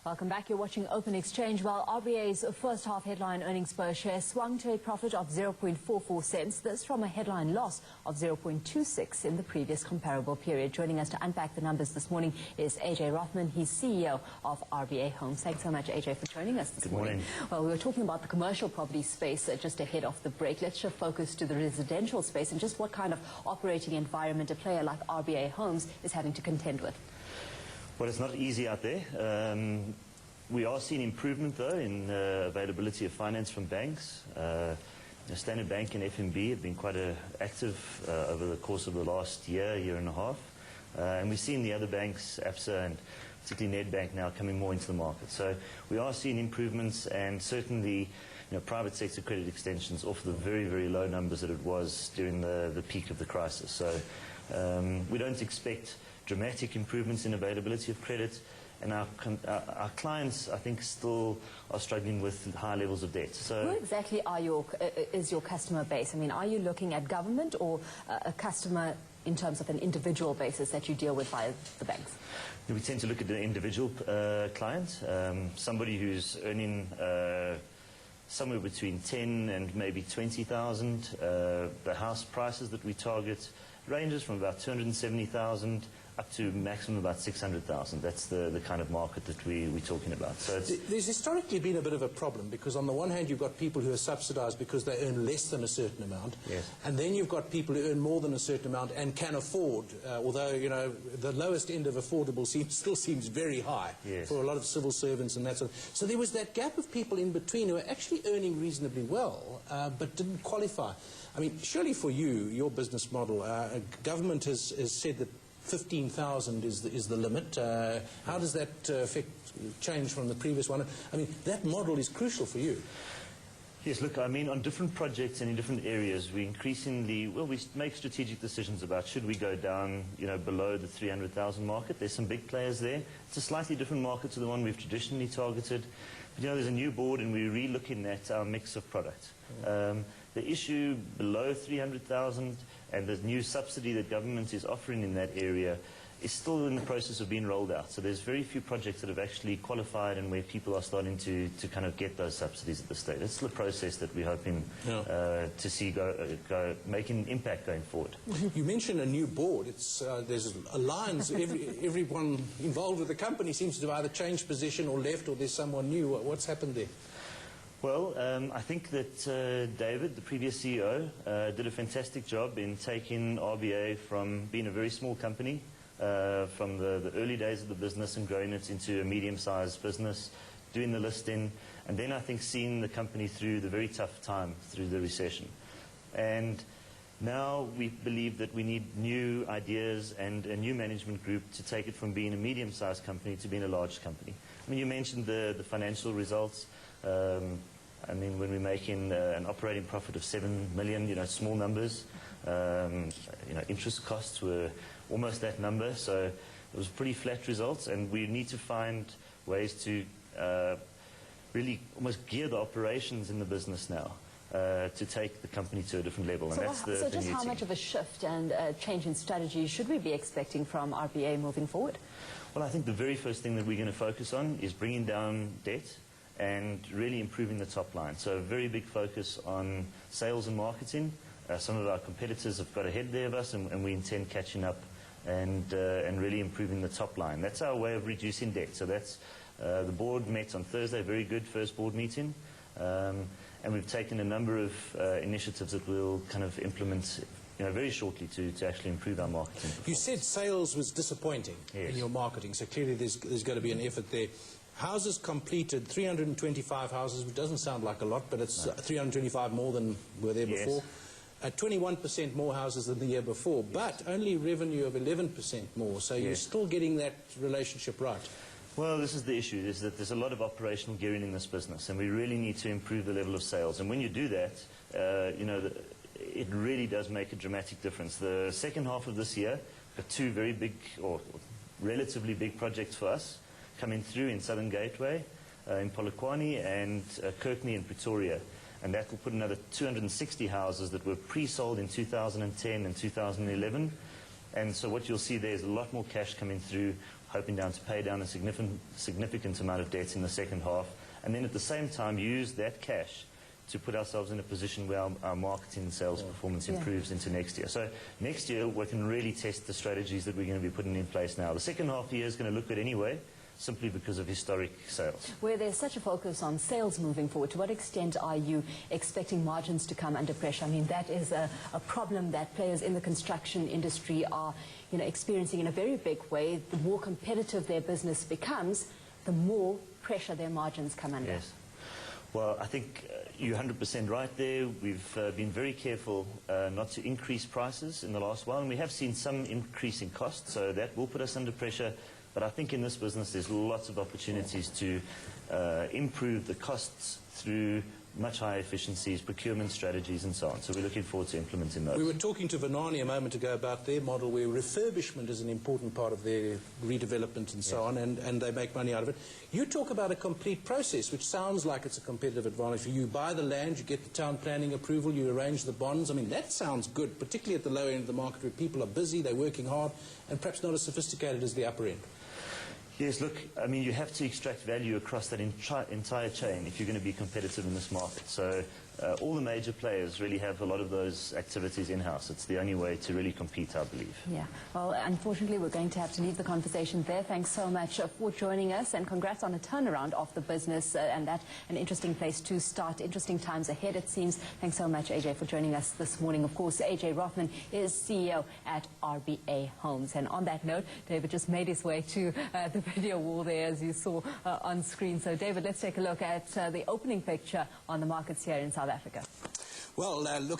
Welcome back. You're watching Open Exchange. Well, RBA's first half headline earnings per share swung to a profit of 0.44 cents. This from a headline loss of 0.26 in the previous comparable period. Joining us to unpack the numbers this morning is AJ Rothman. He's CEO of RBA Homes. Thanks so much, AJ, for joining us this morning. Good morning. Well, we were talking about the commercial property space just ahead of the break. Let's shift focus to the residential space and just what kind of operating environment a player like RBA Homes is having to contend with. Well, it's not easy out there. We are seeing improvement, though, in availability of finance from banks. Standard Bank and FNB have been quite active over the course of the last year and a half. And we've seen the other banks, ABSA and particularly Nedbank, now coming more into the market. So we are seeing improvements, and certainly private sector credit extensions off the very, very low numbers that it was during the peak of the crisis. So we don't expect dramatic improvements in availability of credit, and our clients, I think, still are struggling with high levels of debt. So who exactly is your customer base? I mean, are you looking at government or a customer in terms of an individual basis that you deal with via the banks? We tend to look at the individual client, somebody who's earning somewhere between 10 and maybe 20,000. The house prices that we target ranges from about 270,000 up to maximum about 600,000. That's the kind of market that we're talking about. So there's historically been a bit of a problem, because on the one hand you've got people who are subsidized because they earn less than a certain amount, yes, and then you've got people who earn more than a certain amount and can afford, although the lowest end of affordable still seems very high, yes, for a lot of civil servants and that sort of. So there was that gap of people in between who are actually earning reasonably well but didn't qualify. I mean, surely for you, your business model, government has said that 15,000 is the limit. How does that change from the previous one? I mean, that model is crucial for you. Yes, look, I mean, on different projects and in different areas, we increasingly, we make strategic decisions about should we go down, below the 300,000 market. There's some big players there. It's a slightly different market to the one we've traditionally targeted. But, there's a new board, and we're re-looking at our mix of product. The issue below 300,000 and the new subsidy that government is offering in that area is still in the process of being rolled out. So there's very few projects that have actually qualified and where people are starting to kind of get those subsidies at this stage. It's the process that we're hoping to see go making impact going forward. You mentioned a new board. There's alliance. Everyone involved with the company seems to have either changed position or left, or there's someone new. What's happened there? Well, I think that David, the previous CEO, did a fantastic job in taking RBA from being a very small company, from the early days of the business, and growing it into a medium-sized business, doing the listing, and then I think seeing the company through the very tough time through the recession. And now we believe that we need new ideas and a new management group to take it from being a medium-sized company to being a large company. I mean, you mentioned the financial results. I mean, when we're making an operating profit of 7 million, small numbers, interest costs were almost that number, so it was pretty flat results, and we need to find ways to really almost gear the operations in the business now to take the company to a different level, and that's the just how much of a shift and change in strategy should we be expecting from RBA moving forward? Well, I think the very first thing that we're going to focus on is bringing down debt and really improving the top line. So a very big focus on sales and marketing. Some of our competitors have got ahead there of us, and we intend catching up and really improving the top line. That's our way of reducing debt. So that's the board met on Thursday, very good first board meeting, and we've taken a number of initiatives that we'll kind of implement very shortly to actually improve our marketing. You said sales was disappointing, yes, in your marketing, so clearly there's got to be an effort there. Houses completed, 325 houses, which doesn't sound like a lot, but it's 325 more than were there before. 21% more houses than the year before, but only revenue of 11% more, so you're still getting that relationship right. Well, this is the issue, is that there's a lot of operational gearing in this business, and we really need to improve the level of sales. And when you do that, it really does make a dramatic difference. The second half of this year, got two very big, or relatively big projects for us coming through in Southern Gateway, in Polokwane, and Kirkney in Pretoria. And that will put another 260 houses that were pre-sold in 2010 and 2011 And so what you'll see there is a lot more cash coming through, hoping to pay down a significant amount of debt in the second half, and then at the same time use that cash to put ourselves in a position where our marketing and sales performance improves into next year. So next year we can really test the strategies that we're going to be putting in place now. The second half of the year is going to look good anyway, simply because of historic sales. Where there's such a focus on sales moving forward, to what extent are you expecting margins to come under pressure? I mean, that is a problem that players in the construction industry are, experiencing in a very big way. The more competitive their business becomes, the more pressure their margins come under. Yes. Well, I think you're 100% right there. We've been very careful not to increase prices in the last while, and we have seen some increase in costs, so that will put us under pressure. But I think in this business there's lots of opportunities to improve the costs through much higher efficiencies, procurement strategies and so on. So we're looking forward to implementing those. We were talking to Vunani a moment ago about their model where refurbishment is an important part of their redevelopment and so on, and they make money out of it. You talk about a complete process, which sounds like it's a competitive advantage. You buy the land, you get the town planning approval, you arrange the bonds. I mean, that sounds good, particularly at the lower end of the market where people are busy, they're working hard, and perhaps not as sophisticated as the upper end. Yes, look, I mean, you have to extract value across that entire chain if you're going to be competitive in this market. So all the major players really have a lot of those activities in-house. It's the only way to really compete, I believe. Yeah, well, unfortunately, we're going to have to leave the conversation there. Thanks so much for joining us, and congrats on a turnaround of the business, and that an interesting place to start. Interesting times ahead, it seems. Thanks so much, AJ, for joining us this morning. Of course, AJ Rothman is CEO at RBA Homes. And on that note, David just made his way to the video wall there, as you saw on screen. So, David, let's take a look at the opening picture on the markets here in South Africa. Well, look